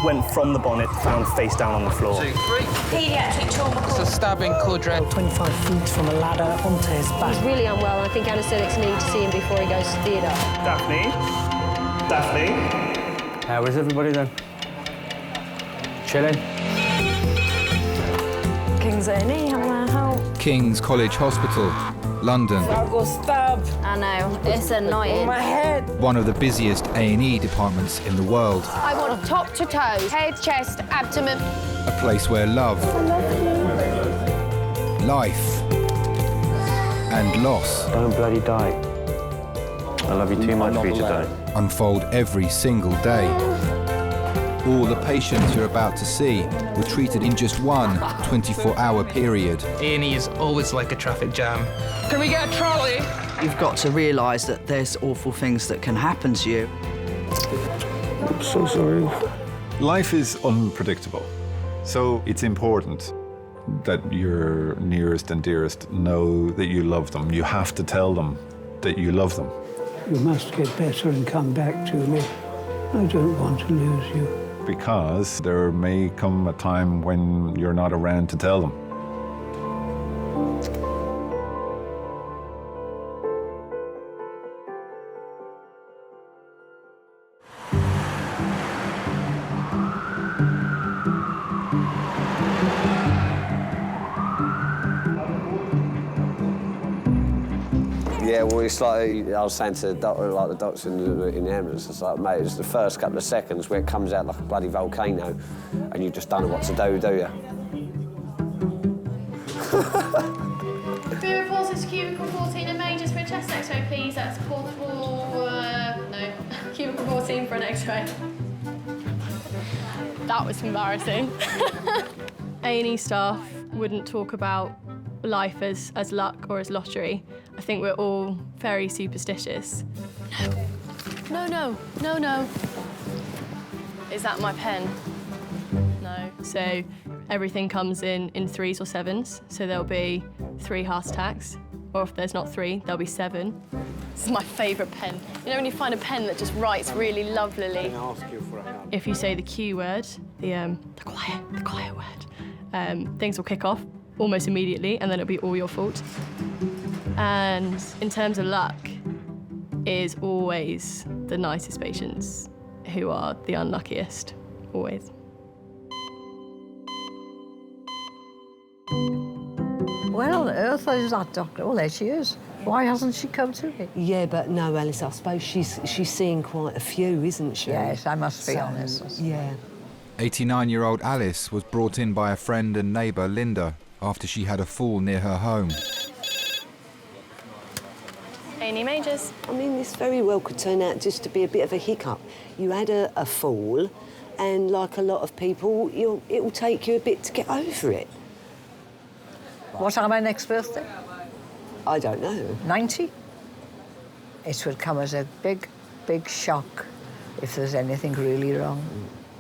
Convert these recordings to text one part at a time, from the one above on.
went from the bonnet, found face down on the floor. 2, 3. Paediatric trauma It's call. a stabbing quadrant. 25 feet from a ladder onto his back. He's really unwell, and I think anaesthetics need to see him before he goes to theatre. Daphne? Daphne? How is everybody then? Chilling? King's A&E, how can I help? King's College Hospital, London. I got stabbed. I know, it's annoying. My head. One of the busiest A&E departments in the world. I want top to toe, head, chest, abdomen. A place where love, life, and loss Don't bloody die. I love you too much for you to die. unfold every single day. All the patients you're about to see were treated in just one 24-hour period. A&E is always like a traffic jam. Can we get a trolley? You've got to realise that there's awful things that can happen to you. I'm so sorry. Life is unpredictable, so it's important that your nearest and dearest know that you love them. You have to tell them that you love them. You must get better and come back to me. I don't want to lose you. Because there may come a time when you're not around to tell them. Yeah, well, it's like, I was saying to the doctor, like the doctors in the ambulance, it's like, mate, it's the first couple of seconds where it comes out like a bloody volcano and you just don't know what to do you? Three reports is cubicle 14 and majors for a chest x-ray, please. That's portable, no, cubicle 14 for an x-ray. That was embarrassing. A&E staff wouldn't talk about life as luck or as lottery. I think we're all very superstitious. No. Is that my pen? No. So everything comes in 3s or 7s. So there'll be 3 heart attacks, or if there's not 3, there'll be 7. This is my favourite pen. You know when you find a pen that just writes really lovelily? If you say the Q word, the quiet word, things will kick off almost immediately, and then it'll be all your fault. And in terms of luck, is always the nicest patients who are the unluckiest, always. Where on earth is that doctor? Oh, there she is. Why hasn't she come to me? Yeah, but no, Alice, I suppose she's seeing quite a few, isn't she? Yes, I must be honest. Yeah. 89-year-old Alice was brought in by a friend and neighbour, Linda, after she had a fall near her home. A&E majors. I mean, this very well could turn out just to be a bit of a hiccup. You had a fall, and like a lot of people, it will take you a bit to get over it. What are my next birthday? I don't know. 90? It would come as a big, big shock if there's anything really wrong.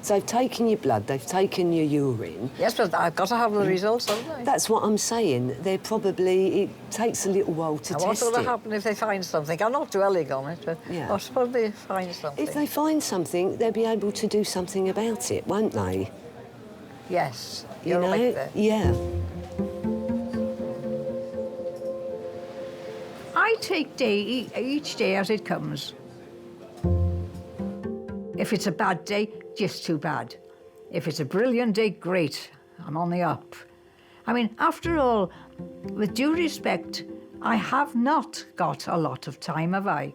So they've taken your blood, they've taken your urine. Yes, but I've got to have the results, haven't I? That's what I'm saying. They're probably, it takes a little while to test it. What will happen if they find something? I'm not dwelling on it, but yeah. what will they find something? If they find something, they'll be able to do something about it, won't they? Yes, You know? right there. Yeah. I take each day as it comes. If it's a bad day, just too bad. If it's a brilliant day, great. I'm on the up. I mean, after all, with due respect, I have not got a lot of time, have I?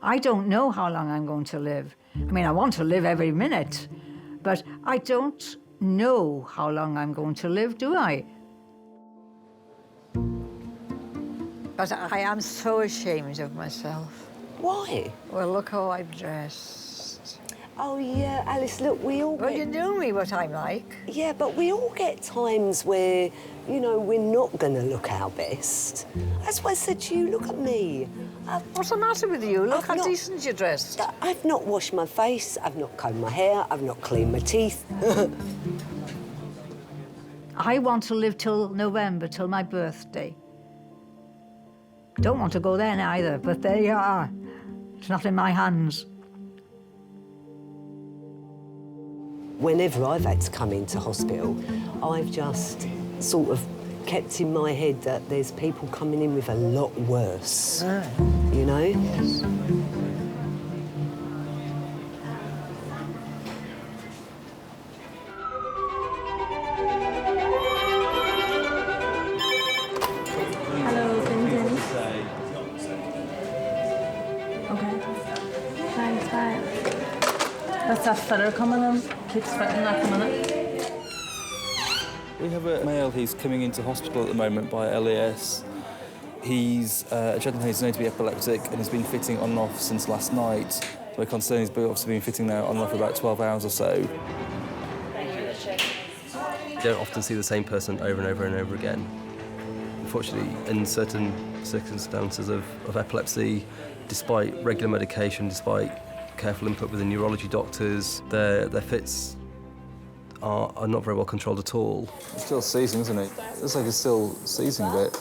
I don't know how long I'm going to live. I mean, I want to live every minute, but I don't know how long I'm going to live, do I? But I am so ashamed of myself. Why? Well, look how I'm dressed. Oh, yeah, Alice, look, we all Well, you know me what I'm like. Yeah, but we all get times where, you know, we're not going to look our best. That's why I said to you, look at me. What's the matter with you? Look how decent you're dressed. I've not washed my face, I've not combed my hair, I've not cleaned my teeth. I want to live till November, till my birthday. Don't want to go then either, but there you are. It's not in my hands. Whenever I've had to come into hospital, I've just sort of kept in my head that there's people coming in with a lot worse, you know? Yes. Hello, Clinton. Okay. Thanks, bye. That's a fitter coming in. Keeps fitting at the minute. We have a male who's coming into hospital at the moment by LAS. He's a gentleman who's known to be epileptic and has been fitting on and off since last night. We're concerned he's obviously been fitting now on and off for about 12 hours or so. You don't often see the same person over and over and over again. Unfortunately, in certain circumstances of epilepsy, despite regular medication, despite careful input with the neurology doctors, their fits are not very well controlled at all. It's still seizing, isn't it? Looks like it's still seizing a bit.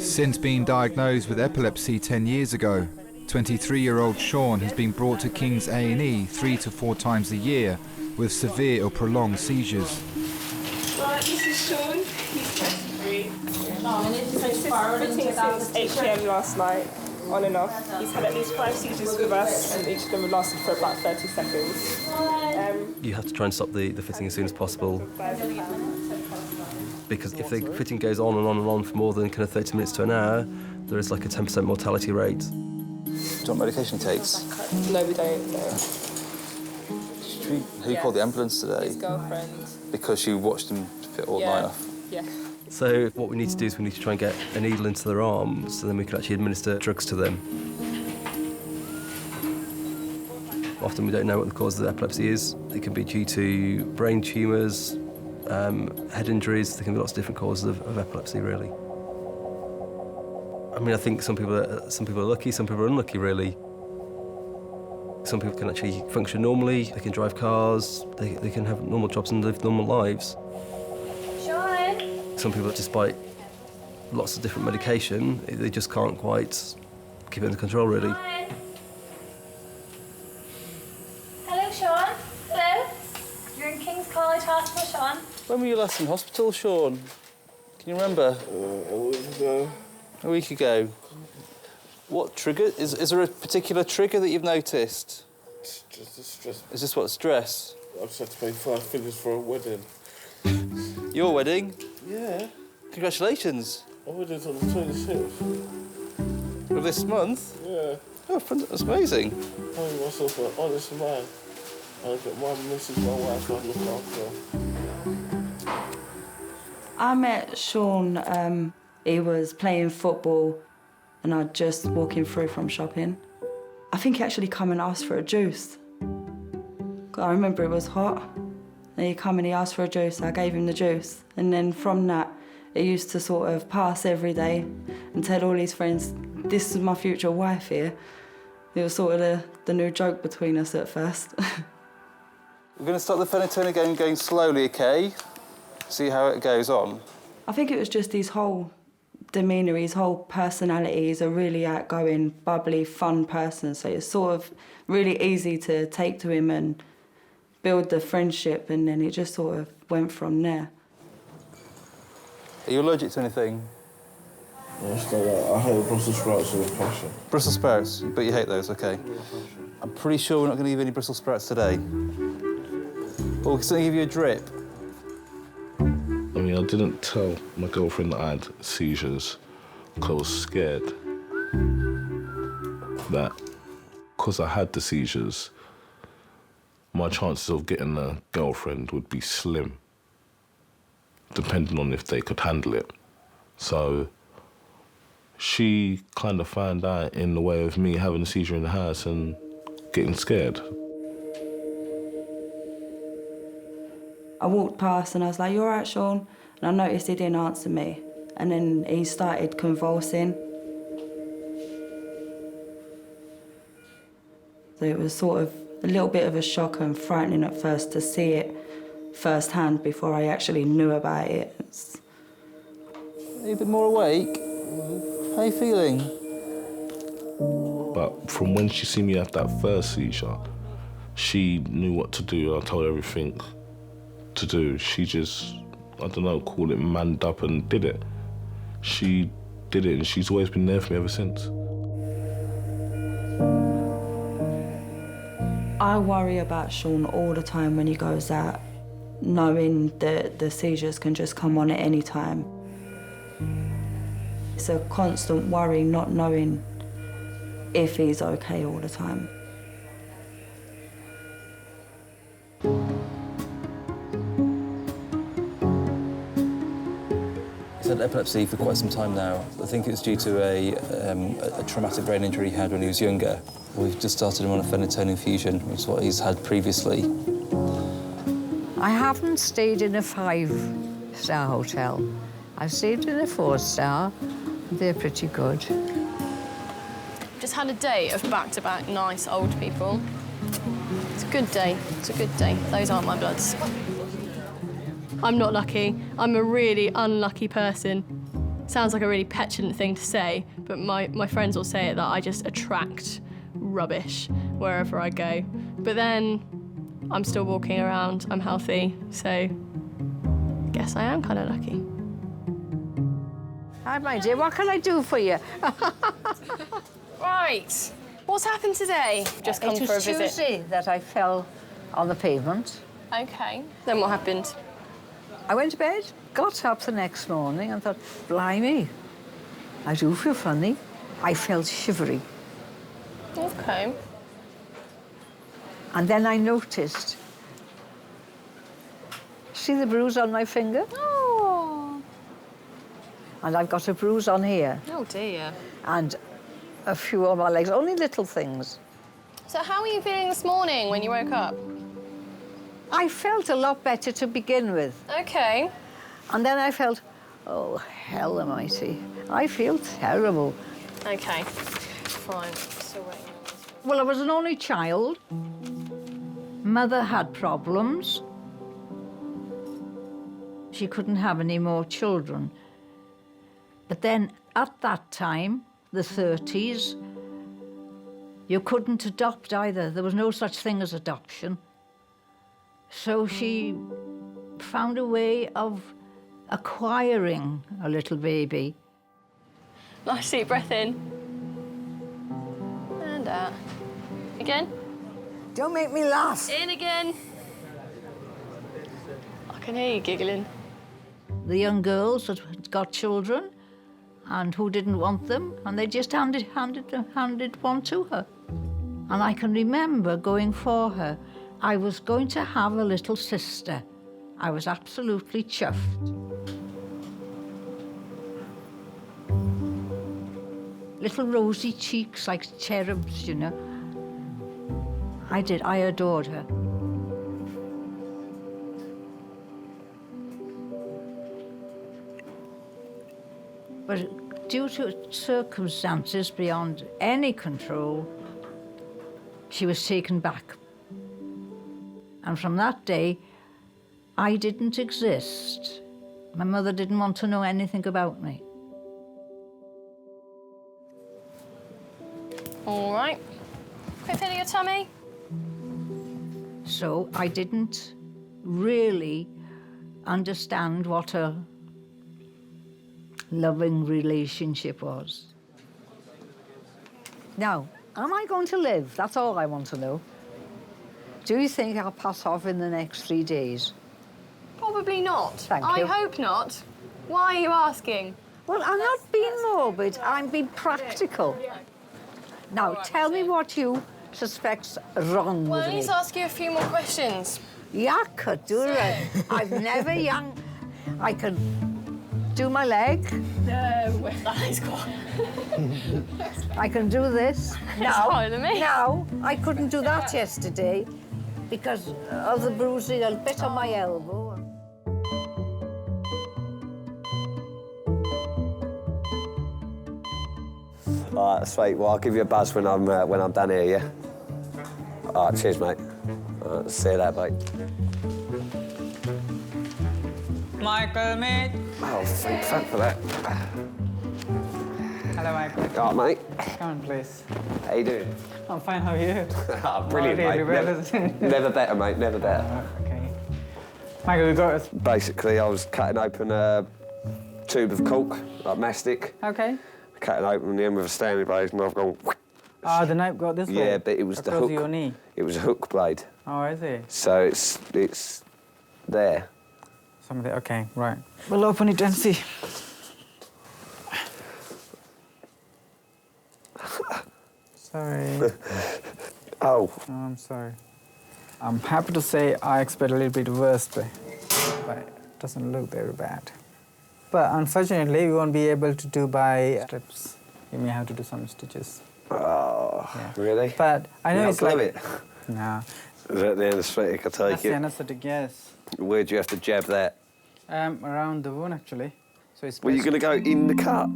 Since being diagnosed with epilepsy 10 years ago, 23-year-old Sean has been brought to King's A&E 3 to 4 times a year with severe or prolonged seizures. Right, this is Sean. He's 23. He's fitting since 8 p.m. last night, on and off. He's had at least 5 seizures with us, and each of them have lasted for about 30 seconds. You have to try and stop the fitting as soon as possible, because if the fitting goes on and on and on for more than kind of 30 minutes to an hour, there is like a 10% mortality rate. Do you know what medication he takes? No, we don't. No. Who called the ambulance today? His girlfriend. Because you watched him fit all night off? Yeah. So what we need to do is we need to try and get a needle into their arm so then we can actually administer drugs to them. Often we don't know what the cause of the epilepsy is. It can be due to brain tumours, head injuries. There can be lots of different causes of epilepsy, really. I mean, I think some people are lucky, some people are unlucky, really. Some people can actually function normally. They can drive cars. They can have normal jobs and live normal lives. Sean. Some people, despite lots of different medication, they just can't quite keep it under control, really. Hi. Hello, Sean. Hello. You're in King's College Hospital, Sean. When were you last in hospital, Sean? Can you remember? A week ago. A week ago. What trigger? Is there a particular trigger that you've noticed? It's just the stress. Is this what, stress? I've just had to pay 5 figures for a wedding. Your wedding? Yeah. Congratulations. Our wedding's on the 26th. Of this month? Yeah. Oh, that's amazing. I made myself an honest man. I've got my missus, my wife, I look after her. I met Sean, he was playing football and I'd just walking through from shopping. I think he actually come and asked for a juice. I remember it was hot. And he come and he asked for a juice, I gave him the juice. And then from that, he used to sort of pass every day and tell all his friends, this is my future wife here. It was sort of the new joke between us at first. We're going to start the phenytoin again, going slowly, OK? See how it goes on. I think it was just his whole demeanour, his whole personality. He's a really outgoing, bubbly, fun person, so it's sort of really easy to take to him and build the friendship, and then it just sort of went from there. Are you allergic to anything? I hate Brussels sprouts with passion. Brussels sprouts? But you hate those, OK. I'm pretty sure we're not going to give you any Brussels sprouts today. But we'll certainly give you a drip. I mean, I didn't tell my girlfriend that I had seizures because I was scared that because I had the seizures, my chances of getting a girlfriend would be slim, depending on if they could handle it. So she kind of found out in the way of me having a seizure in the house and getting scared. I walked past and I was like, you all right, Sean? And I noticed he didn't answer me. And then he started convulsing. So it was sort of a little bit of a shock and frightening at first to see it firsthand before I actually knew about it. Are you a bit more awake? How are you feeling? But from when she seen me have that first seizure, she knew what to do. I told her everything to do. She just, I don't know, call it manned up and did it. She did it and she's always been there for me ever since. I worry about Sean all the time when he goes out, knowing that the seizures can just come on at any time. It's a constant worry, not knowing if he's okay all the time. He's had epilepsy for quite some time now. I think it was due to a traumatic brain injury he had when he was younger. We've just started him on a phenytoin infusion, which is what he's had previously. I haven't stayed in a 5-star hotel. I've stayed in a 4-star. They're pretty good. Just had a day of back-to-back nice old people. It's a good day. It's a good day. Those aren't my bloods. I'm not lucky. I'm a really unlucky person. Sounds like a really petulant thing to say, but my friends will say it, that I just attract rubbish wherever I go. But then I'm still walking around, I'm healthy, so I guess I am kind of lucky. Hi, my dear, what can I do for you? Right, what's happened today? Just come for a visit. It was Tuesday that I fell on the pavement. Okay, then what happened? I went to bed, got up the next morning and thought, blimey, I do feel funny. I felt shivery. Okay. And then I noticed, see the bruise on my finger? Oh. And I've got a bruise on here. Oh, dear. And a few on my legs, only little things. So how were you feeling this morning when you woke up? I felt a lot better to begin with. Okay. And then I felt, oh, hell almighty, I feel terrible. Okay, fine. Still waiting. Well, I was an only child. Mother had problems. She couldn't have any more children. But then at that time, the 30s, you couldn't adopt either. There was no such thing as adoption. So she found a way of acquiring a little baby. Nice deep breath in. And out. Again. Don't make me laugh. In again. I can hear you giggling. The young girls had got children and who didn't want them, and they just handed one to her. And I can remember going for her. I was going to have a little sister. I was absolutely chuffed. Little rosy cheeks like cherubs, you know. I adored her. But due to circumstances beyond any control, she was taken back. And from that day, I didn't exist. My mother didn't want to know anything about me. All right. Quick feel of your tummy. So I didn't really understand what a loving relationship was. Now, am I going to live? That's all I want to know. Do you think I'll pass off in the next 3 days? Probably not. Thank I you. hope not. Why are you asking? Well, I'm not being morbid, I'm being practical. Now, tell me what you suspect's wrong Well, with I me. need to ask you a few more questions. Yeah, could do it. I've never young. I can do my leg. No, that is quite... I can do this. higher than me. Now, I couldn't do that yesterday because of the bruising, a bit on my elbow. All right, sweet. Well, I'll give you a buzz when I'm done here, yeah? All right, cheers, mate. All right, see you later, mate. Michael, mate. Oh, thank fuck for that. Hello, Michael. All right, mate. Come on, please. How you doing? I'm fine, how are you? Oh, brilliant, Oh, mate. really, Never better, mate, never better. Okay. Michael, we got... Basically, I was cutting open a tube of cork, like mastic. Okay. Cutting open the end with a Stanley blade, and I've gone... Ah, the knife got this way? Yeah, but it was the across hook. Your knee. It was a hook blade. Oh, I see. So it's there. Something, okay, right. We'll open it and see. Sorry. Oh. Oh, I'm sorry. I'm happy to say I expect a little bit worse, but it doesn't look very bad. But unfortunately, we won't be able to do by strips. You may have to do some stitches. Oh, yeah. Really? But I know it's like... it? No. Is that the anaesthetic, I take That's it? the anaesthetic, yes. Where do you have to jab that? Around the wound, actually. So it's Well, you're going to go in the cut?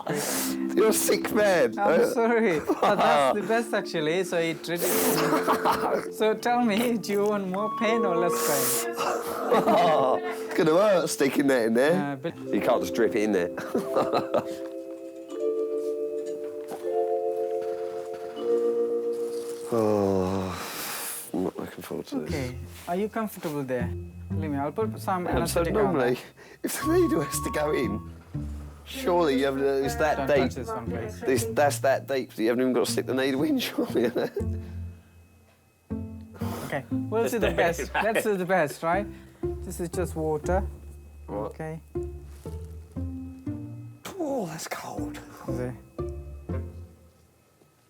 Sorry. You're a sick man. I'm sorry. But that's the best, actually. So it really... So tell me, do you want more pain or less pain? It's going to hurt sticking that in there. You can't just drip it in there. Oh, I'm not looking forward to this. Okay. Are you comfortable there? Let me, I'll put some So anaesthetic normally, if the needle has to go in, surely you haven't, it's that Don't deep. touch this one, please. That's that deep, so you haven't even got to stick the needle in, surely. Okay, we'll see the best. Let's do the best, right? This is just water. What? Okay. Oh, that's cold. There.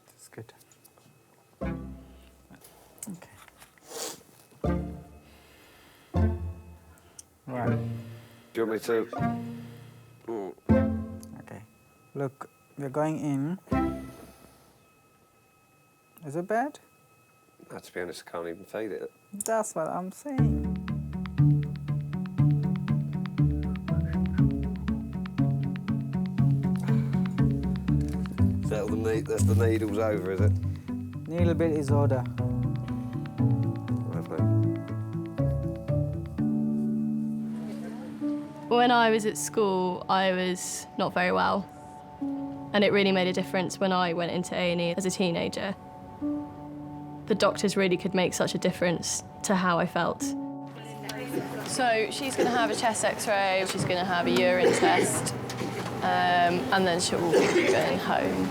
That's good. Okay. Right. Do you want me to? Oh. Okay. Look, we're going in. Is it bad? No, to be honest, I can't even feed it. That's what I'm saying. That's the needles over, is it? Needle bit is order. When I was at school, I was not very well. And it really made a difference when I went into A&E as a teenager. The doctors really could make such a difference to how I felt. So she's going to have a chest X-ray, she's going to have a urine test, and then she'll be going home.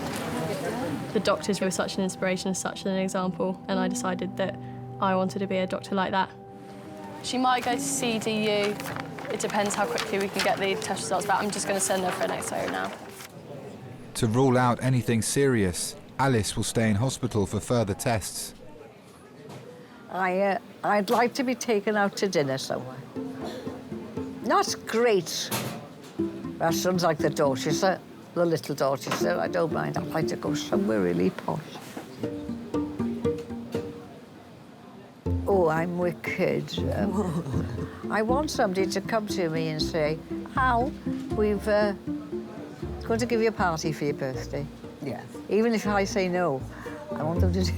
The doctors were such an inspiration, such an example, and I decided that I wanted to be a doctor like that. She might go to CDU. It depends how quickly we can get the test results back. I'm just going to send her for an X-ray now. To rule out anything serious, Alice will stay in hospital for further tests. I'd like to be taken out to dinner somewhere. Not great restaurants like the Dorchester, the little Dorchester, I don't mind. I'd like to go somewhere really posh. Oh, I'm wicked. I want somebody to come to me and say, Al, we've going to give you a party for your birthday. Yes. Even if I say no, I want them to do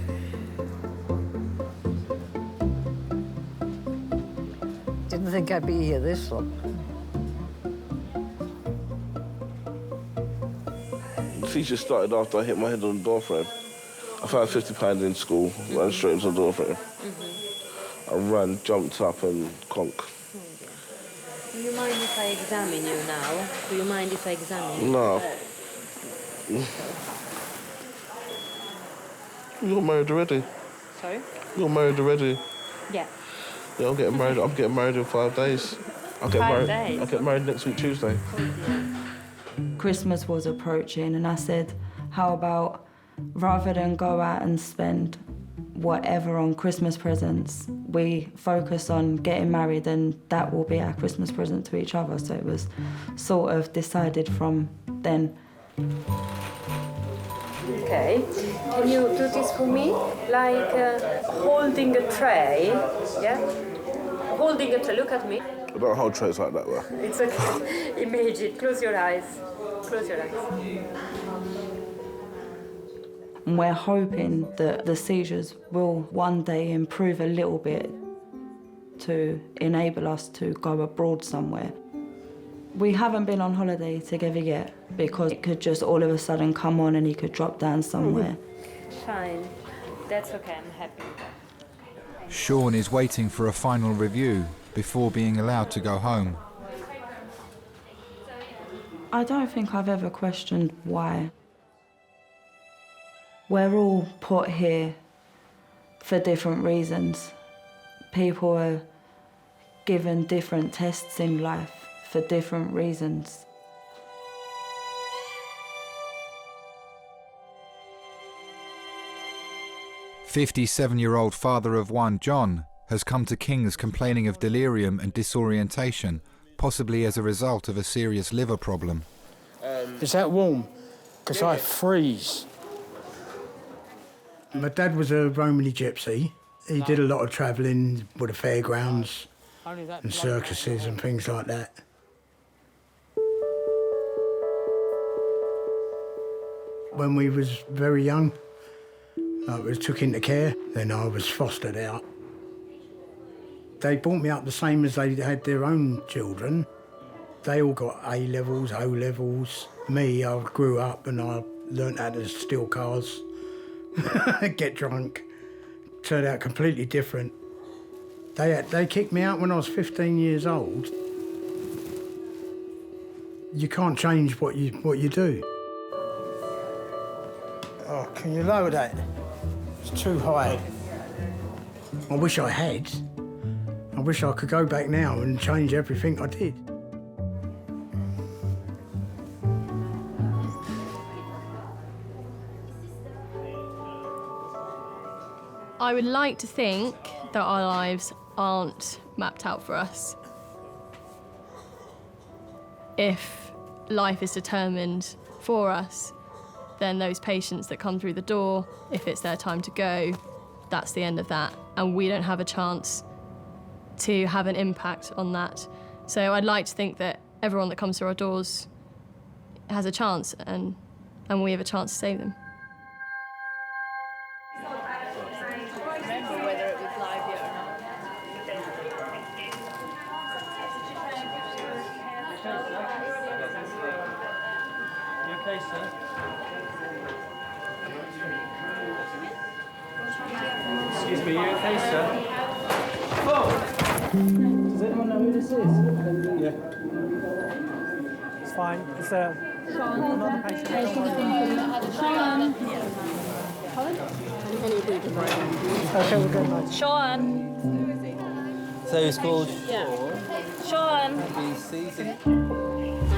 Didn't think I'd be here this long. The seizure started after I hit my head on the door frame. I found £50 in school, ran straight into the door frame. I ran, jumped up and conk. Do you mind if I examine you now? Do you mind if I examine you? No. You're married already. Sorry? You're married already. Yeah. Yeah, I'm getting married. I'm getting married in 5 days. I'll get 5 married. days? I'll get married next week Tuesday. Christmas was approaching and I said, how about rather than go out and spend whatever on Christmas presents, we focus on getting married and that will be our Christmas present to each other. So it was sort of decided from then. Okay. Can you do this for me? Like holding a tray, yeah? Holding a tray, look at me. I don't hold trays like that, though. It's okay. Imagine, close your eyes. Close your eyes. And we're hoping that the seizures will one day improve a little bit to enable us to go abroad somewhere. We haven't been on holiday together yet because it could just all of a sudden come on and he could drop down somewhere. Fine. That's okay, I'm happy with that. Sean is waiting for a final review before being allowed to go home. I don't think I've ever questioned why. We're all put here for different reasons. People are given different tests in life for different reasons. "57-year-old father of one, John, has come to King's complaining of delirium and disorientation, possibly as a result of a serious liver problem. Is that warm? Because I freeze. My dad was a Romany gypsy. He did a lot of travelling with the fairgrounds and circuses and things like that. When we was very young, I was took into care, then I was fostered out. They brought me up the same as they had their own children. They all got A levels, O levels. Me, I grew up and I learnt how to steal cars, get drunk. Turned out completely different. They kicked me out when I was 15 years old. You can't change what you do. Oh, can you lower that? It's too high. I wish I had. I wish I could go back now and change everything I did. I would like to think that our lives aren't mapped out for us. If life is determined for us, then those patients that come through the door, if it's their time to go, that's the end of that. And we don't have a chance to have an impact on that. So I'd like to think that everyone that comes through our doors has a chance and we have a chance to save them. Remember whether it was live yet or not. You okay, sir? Excuse me, you okay, sir? Oh! Does anyone know who this is? Yeah. It's fine. It's not the patient. Sean. Okay, we're good. Sean. So it's called Sean. Seizures.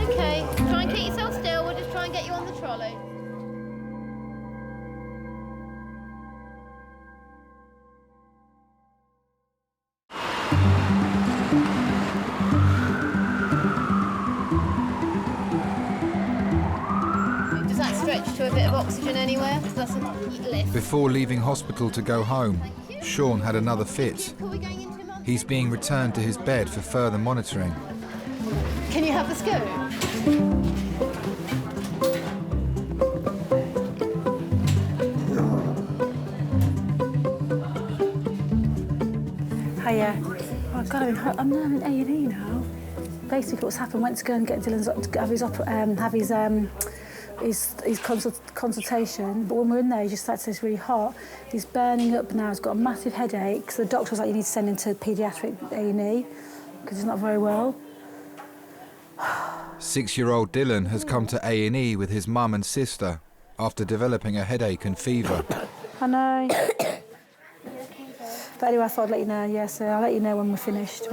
Okay, try and keep yourself still. We'll just try and get you on the trolley. Does that stretch to a bit of oxygen anywhere? That's a lift. Before leaving hospital to go home, Sean had another fit. He's being returned to his bed for further monitoring. Can you have the scoop? Hiya. Oh God, I'm now in A&E now. Basically, what's happened? Went to go and get Dylan's his consultation, but when we're in there, he just started to say it's really hot. He's burning up now. He's got a massive headache. So the doctor was like, you need to send him to paediatric A&E because he's not very well. 6-year-old Dylan has come to A&E with his mum and sister after developing a headache and fever. I know. But anyway, I thought I'd let you know. Yeah, so I'll let you know when we're finished.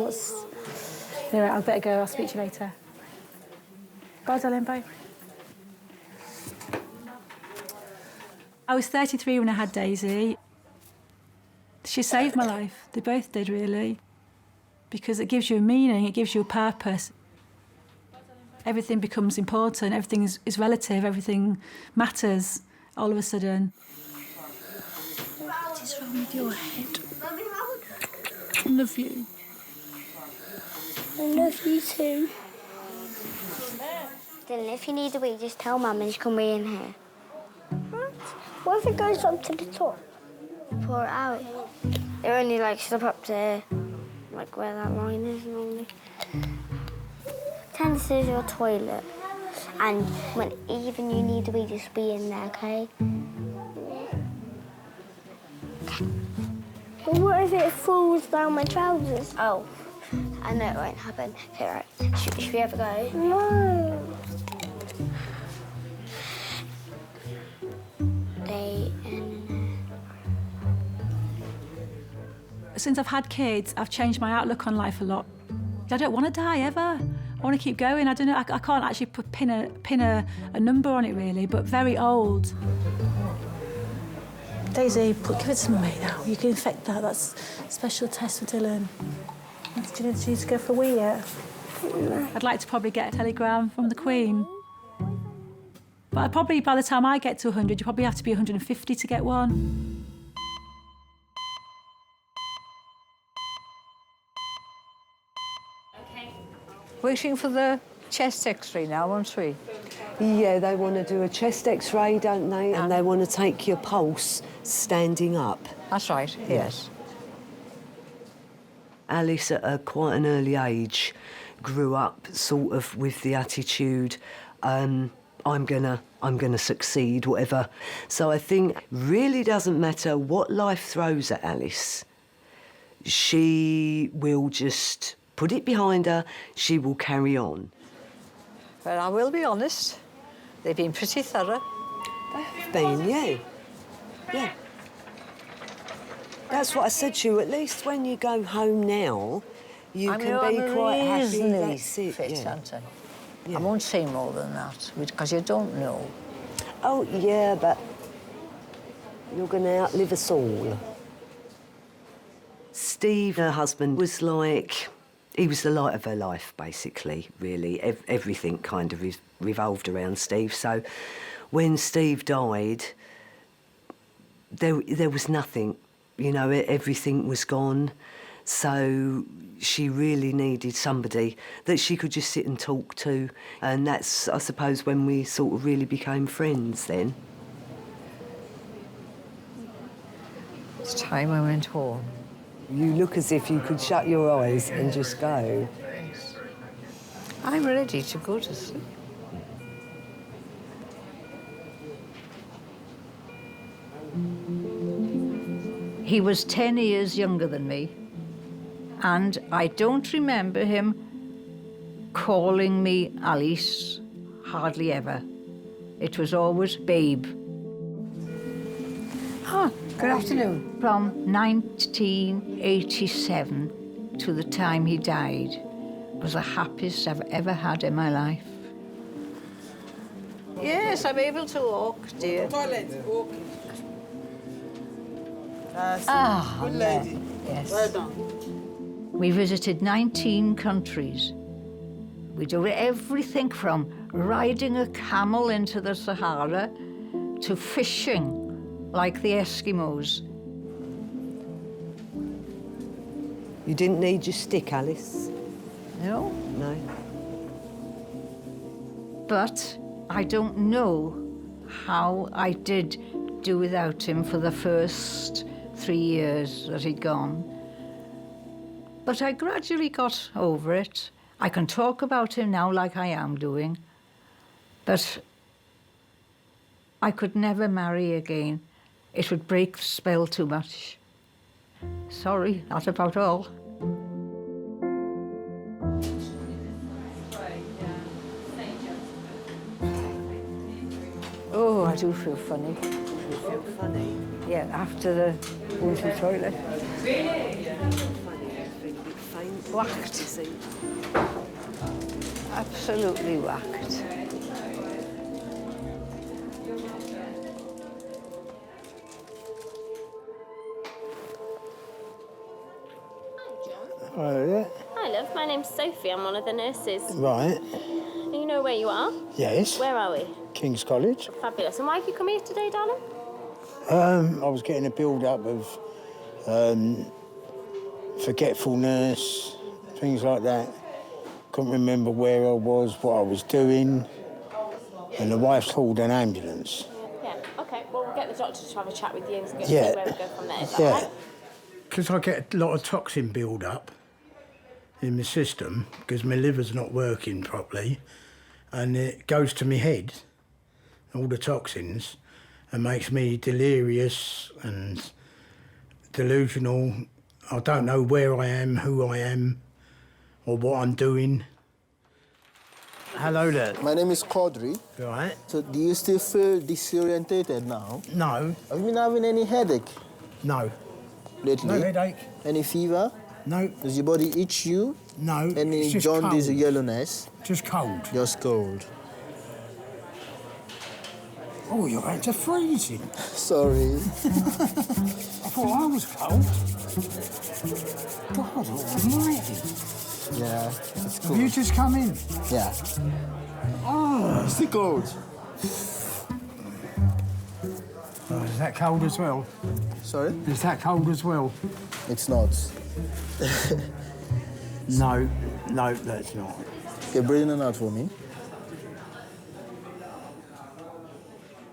Anyway, I better go. I'll speak to you later. Bye, darling. Bye. I was 33 when I had Daisy. She saved my life. They both did, really. Because it gives you a meaning, it gives you a purpose. Everything becomes important, everything is relative, everything matters all of a sudden. What is wrong with your head? I love you. I love you too. Dylan, if you need a wee, just tell Mum and she can wee in here. What if it goes up to the top? Pour it out. It only stop up to like where that line is normally. Pretend this is your toilet. And when even you need a wee, just be in there, okay? What if it falls down my trousers? Oh, I know it won't happen. Okay, right. Should we ever go? No. Since I've had kids, I've changed my outlook on life a lot. I don't want to die ever. I want to keep going. I don't know. I can't actually pin a number on it really, but very old. Daisy, give it to Mummy now. You can infect that. That's a special test for Dylan. Do you need to go for a wee yet? I'd like to probably get a telegram from the Queen. But probably by the time I get to 100, you probably have to be 150 to get one. Waiting for the chest X-ray now, aren't we? Yeah, they want to do a chest X-ray, don't they? And they want to take your pulse standing up. That's right, yes. Alice, at quite an early age, grew up sort of with the attitude, I'm gonna succeed, whatever. So I think really doesn't matter what life throws at Alice. She will just put it behind her. She will carry on. Well, I will be honest. They've been pretty thorough. They've been, yeah. Yeah. That's what I said to you. At least when you go home now, you can be quite happy. That's it, fit, yeah. aren't I? I won't say more than that, because you don't know. Oh, yeah, but you're going to outlive us all. Steve, her husband, was like... He was the light of her life, basically, really. Everything kind of revolved around Steve. So when Steve died, there was nothing. You know, everything was gone. So she really needed somebody that she could just sit and talk to. And that's, I suppose, when we sort of really became friends then. It's time I went home. You look as if you could shut your eyes and just go. I'm ready to go to sleep. He was 10 years younger than me, and I don't remember him calling me Alice, hardly ever. It was always Babe. Ah, good afternoon. From 1987 to the time he died was the happiest I've ever had in my life. Yes, I'm able to walk, dear. Toilet, walking. Good lady. Yes. Well done. We visited 19 countries. We did everything from riding a camel into the Sahara to fishing like the Eskimos. You didn't need your stick, Alice? No. No. But I don't know how I did do without him for the first 3 years that he'd gone. But I gradually got over it. I can talk about him now like I am doing. But I could never marry again. It would break the spell too much. Sorry, that's about all. Oh, I do feel funny. You feel funny? Yeah, after the going to the toilet. Really? Whacked. Absolutely whacked. Oh, yeah. Hi, love. My name's Sophie. I'm one of the nurses. Right. You know where you are? Yes. Where are we? King's College. Fabulous. And why have you come here today, darling? I was getting a build-up of forgetfulness, things like that. Couldn't remember where I was, what I was doing, and the wife called an ambulance. Yeah. Okay. Well, we'll get the doctor to have a chat with you and see Yeah. where we go from there. Is that Yeah. all right? Because I get a lot of toxin build-up in my system because my liver's not working properly, and it goes to my head, all the toxins, and makes me delirious and delusional. I don't know where I am, who I am, or what I'm doing. Hello there. My name is Quadri. Right. So do you still feel disorientated now? No. Have you been having any headache? No. Lately? No headache. Any fever? No. Does your body itch you? No. Any it's just jaundice or cold. yellowness? Just cold. Just cold. Oh, you're out to freezing. Sorry. I thought I was cold. God almighty. Yeah, it's cool. Have you just come in? Yeah. Oh. Still cold. Oh, is that cold as well? Sorry? Is that cold as well? It's not. No, that's not. Okay, breathe in and out for me.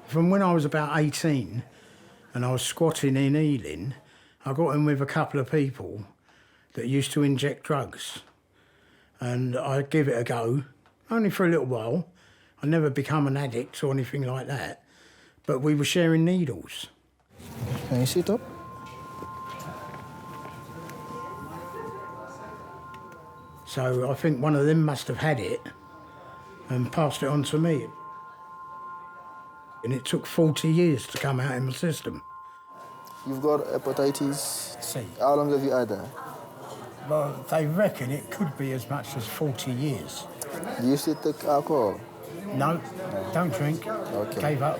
From when I was about 18 and I was squatting in Ealing, I got in with a couple of people that used to inject drugs. And I give it a go, only for a little while. I never become an addict or anything like that, but we were sharing needles. Can you sit up? So I think one of them must have had it and passed it on to me. And it took 40 years to come out in my system. You've got hepatitis C. How long have you had that? Well, they reckon it could be as much as 40 years. Do you still take alcohol? No, don't drink. Okay. Gave up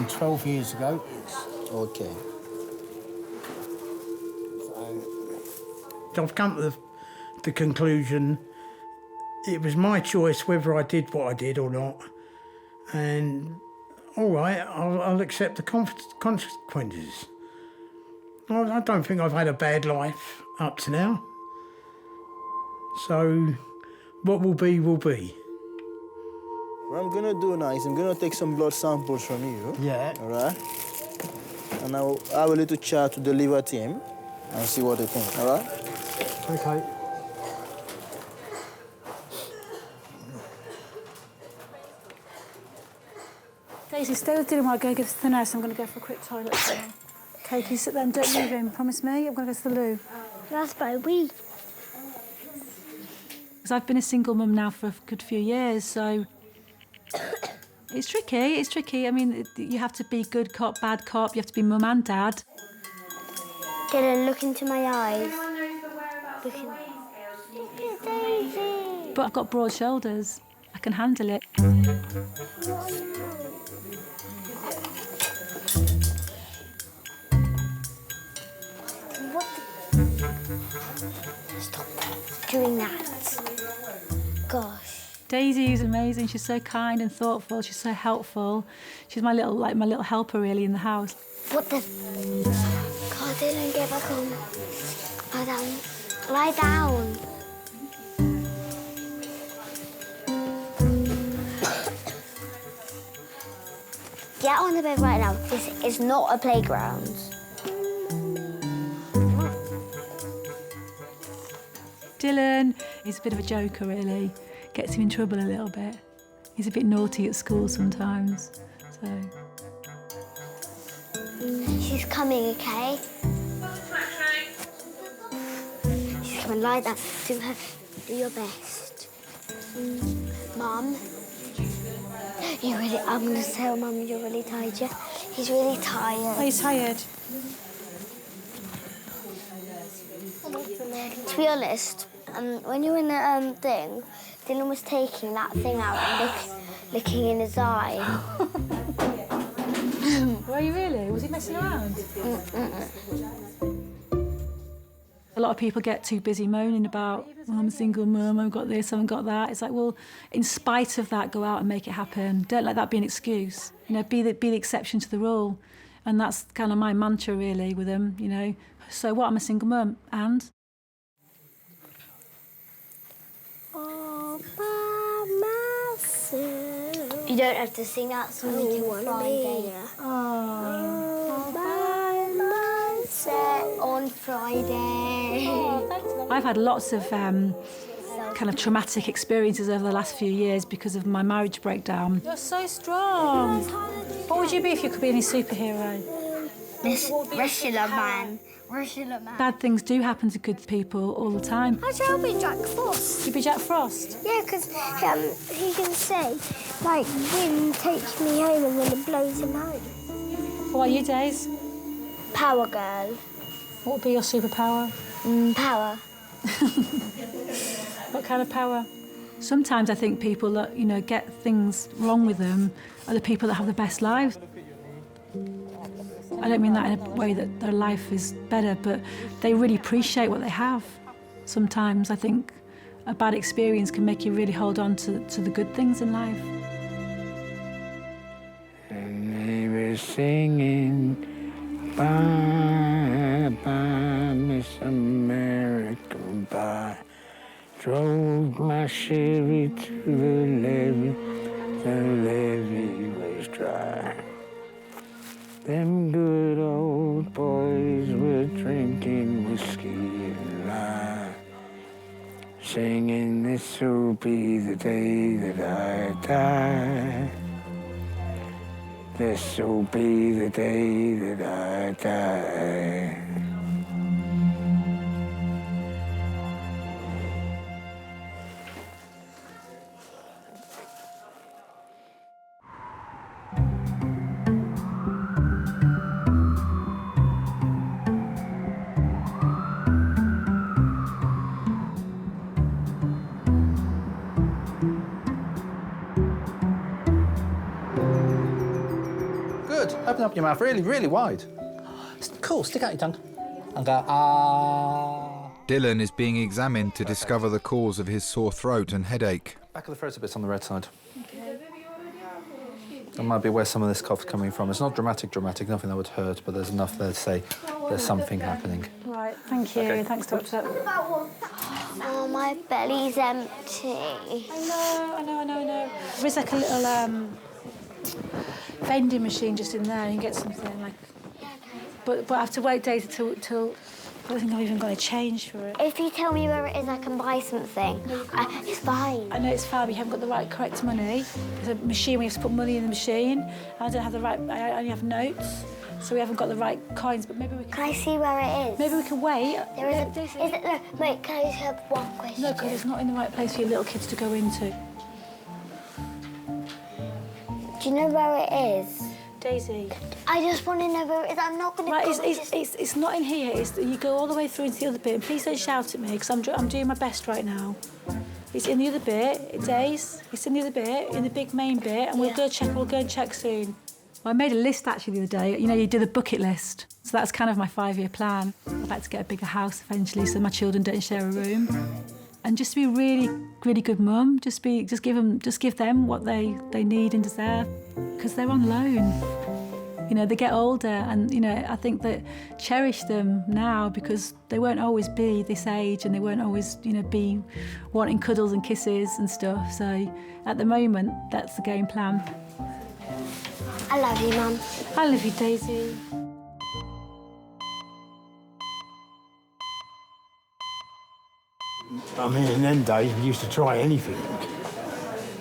12 years ago. Okay. I've come to the conclusion it was my choice whether I did what I did or not. And all right, I'll accept the consequences. I don't think I've had a bad life up to now. So what will be, will be. What I'm gonna do now is I'm gonna take some blood samples from you. Yeah. All right? And I'll have a little chat to the liver team and see what they think, all right? Okay. Daisy, stay with Dylan while I go give this to the nurse. I'm going to go for a quick toilet break. Okay, can you sit there and don't move him? Promise me? I'm going to go to the loo. That's my week. Because I've been a single mum now for a good few years, so it's tricky. I mean, you have to be good cop, bad cop. You have to be mum and dad. Dylan, look into my eyes. Daisy. But I've got broad shoulders. I can handle it. Stop doing that. Gosh. Daisy is amazing. She's so kind and thoughtful. She's so helpful. She's my little helper really in the house. What the? God, Dylan, get back on. Lie down. Lie down. Get on the bed right now. This is not a playground. Dylan, he's a bit of a joker really. Gets him in trouble a little bit. He's a bit naughty at school sometimes, so. She's coming, okay? She's coming, lie down. Do your best. Mum, I'm going to tell Mum you're really tired, yeah? He's really tired. Are you tired? To be honest, when you were in the thing, Dylan was taking that thing out and licking in his eye. Were you really? Was he messing around? A lot of people get too busy moaning about, oh, I'm a single mum, I've got this, I haven't got that. It's like, well, in spite of that, go out and make it happen. Don't let that be an excuse. You know, be the exception to the rule. And that's kind of my mantra, really, with them, you know. So what, I'm a single mum, and? All by myself. You don't have to sing that song until Friday. All by myself on Friday. I've had lots of kind of traumatic experiences over the last few years because of my marriage breakdown. You're so strong. What would you be if you could be any superhero? This wrestler man Bad things do happen to good people all the time. Actually, I'll be Jack Frost. You'll be Jack Frost? Yeah, because he can say, like, wind takes me home and then it blows him home. What are you, Days? Power girl. What would be your superpower? Power. What kind of power? Sometimes I think people that, you know, get things wrong with them are the people that have the best lives. I don't mean that in a way that their life is better, but they really appreciate what they have. Sometimes I think a bad experience can make you really hold on to the good things in life. And they were singing, bye, bye, Miss America, bye. Drove my Chevy to the levee was dry. Them good old boys were drinking whiskey and lime, singing, this'll be the day that I die. This'll be the day that I die. Good. Open up your mouth really, really wide. Cool. Stick out your tongue. And go, ah. Dylan is being examined to discover the cause of his sore throat and headache. Back of the throat a bit on the red side. That might be where some of this cough's coming from. It's not dramatic, nothing that would hurt, but there's enough there to say there's something happening. Right, thank you. Okay. Thanks, Doctor. Oh, my belly's empty. I know. There is like a little vending machine just in there. You can get something like. But I have to wait days till I don't think I've even got a change for it. If you tell me where it is, I can buy something. It's fine. I know it's fine, but you haven't got the correct money. There's a machine where you have to put money in the machine. I don't have the right. I only have notes, so we haven't got the right coins. But maybe we can. Can I see where it is? Maybe we can wait. There isn't. Is it? No, wait. Can I just have one question? No, because it's not in the right place for your little kids to go into. Do you know where it is? Daisy. I just want to know where it is. I'm not going to. Right, it's not in here. You go all the way through into the other bit. And please don't shout at me, because I'm doing my best right now. It's in the other bit, Days. It's in the other bit, in the big main bit, and we'll go and check soon. Well, I made a list actually the other day. You know, you do the bucket list. So that's kind of my 5-year plan. I'd like to get a bigger house eventually, so my children don't share a room. And just to be a really, really good mum, just give them what they need and deserve, because they're on loan. You know, they get older, and you know, I think that cherish them now, because they won't always be this age, and they won't always, you know, be wanting cuddles and kisses and stuff. So at the moment, that's the game plan. I love you, Mum. I love you, Daisy. I mean, in them days, we used to try anything.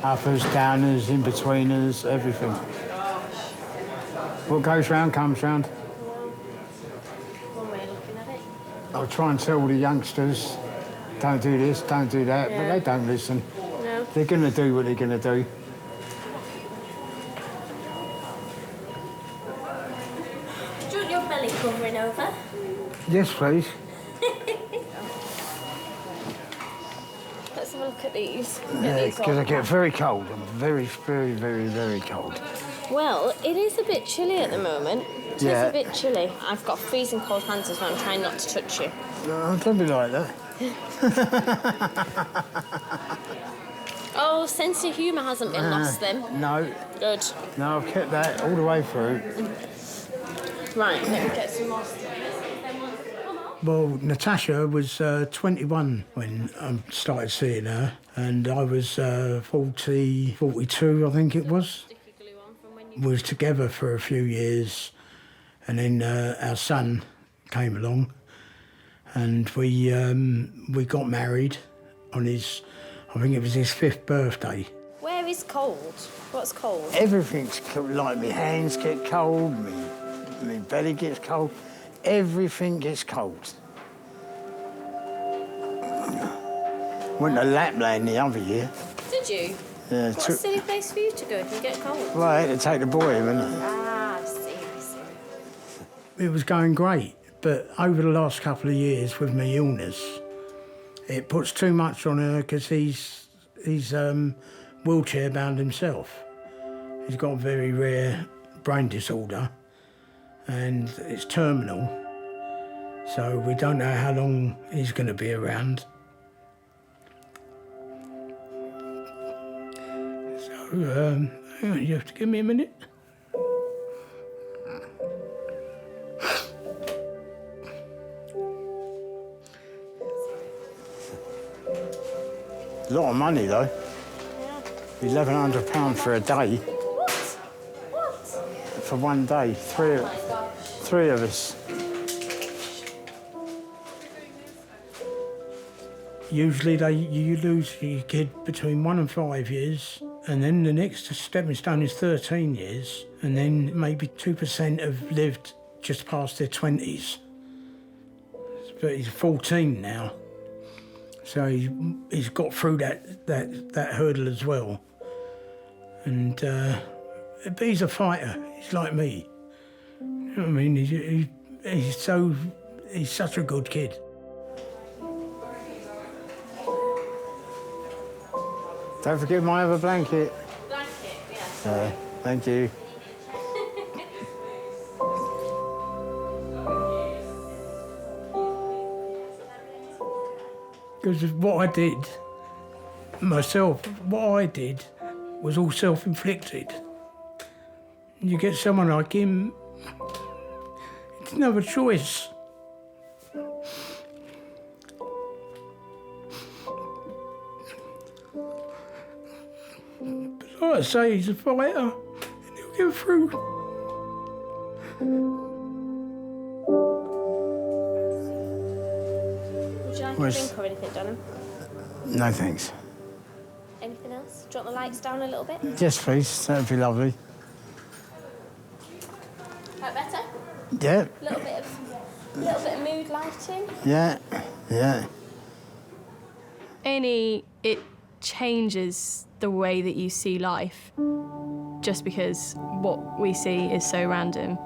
Uppers, downers, in-betweeners, everything. What goes round comes round. One way of looking at it. I'll try and tell the youngsters, don't do this, don't do that, but they don't listen. No. They're going to do what they're going to do. Do you want your belly covering over? Yes, please. Let's have a look at these. Yeah, because I get very cold. I'm very, very, very, very cold. Well, it is a bit chilly at the moment. It is Yeah. a bit chilly. I've got freezing cold hands as well. I'm trying not to touch you. No, don't be like that. Oh, sense of humour hasn't been lost then. No. Good. No, I've kept that all the way through. Right, let me get some more stuff. Well, Natasha was 21 when I started seeing her, and I was 42, I think it was. We was together for a few years, and then our son came along, and we got married on his, I think it was his 5th birthday. Where is cold? What's cold? Everything's cold, like my hands get cold, my belly gets cold. everything gets cold. Went to Lapland the other year. Did you? Yeah, What a silly place for you to go if you get cold. Well, I had to take the boy, didn't I? Ah, I see. It was going great, but over the last couple of years with my illness, it puts too much on her because he's wheelchair bound himself. He's got a very rare brain disorder and it's terminal, so we don't know how long he's going to be around. So, hang on, you have to give me a minute. A lot of money, though. £1,100 for a day. What? For one day, three of us. Usually you lose your kid between 1 and 5 years, and then the next stepping stone is 13 years, and then maybe 2% have lived just past their 20s. But he's 14 now. So he's got through that hurdle as well. And but he's a fighter. He's like me. You know what I mean? He's such a good kid. Don't forget my other blanket. Blanket, yeah. Thank you. Because what I did myself, was all self-inflicted. You get someone like him, it's no choice. But like I say, he's a fighter, and he'll get through. Would you like a drink or anything, Dunham? No, thanks. Anything else? Do you want the lights down a little bit? Yes, please. That'd be lovely. That better? Yeah. A little bit of mood lighting? Yeah. A&E, it changes the way that you see life just because what we see is so random.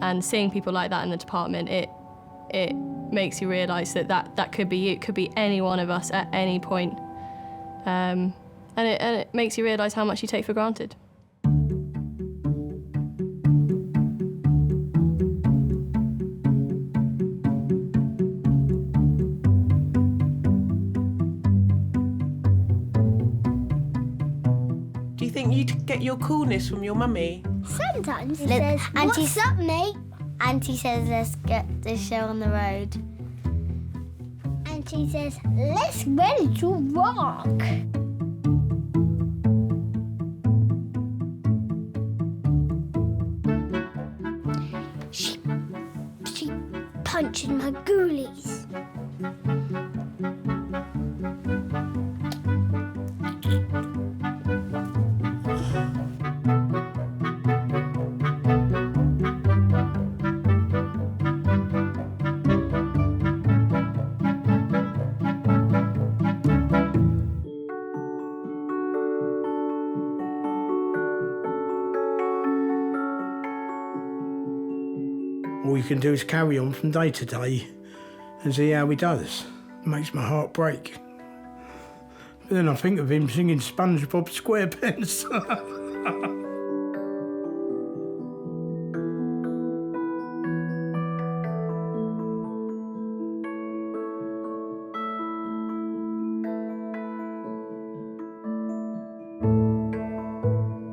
And seeing people like that in the department, it makes you realise that could be you, it could be any one of us at any point. And it makes you realise how much you take for granted. Do you think you get your coolness from your mummy? Sometimes he says, "What's up, mate?" Auntie says, "Let's get this show on the road." And she says, "Let's ready to rock." She punches my ghoulies. All you can do is carry on from day to day and see how he does. It makes my heart break. But then I think of him singing SpongeBob SquarePants.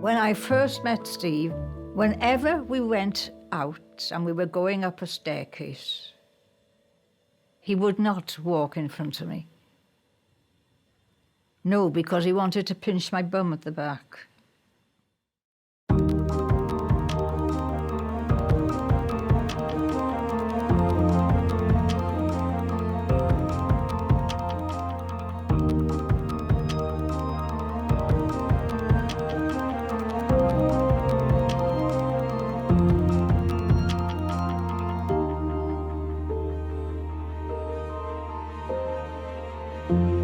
When I first met Steve, whenever we went out and we were going up a staircase, he would not walk in front of me. No, because he wanted to pinch my bum at the back. you.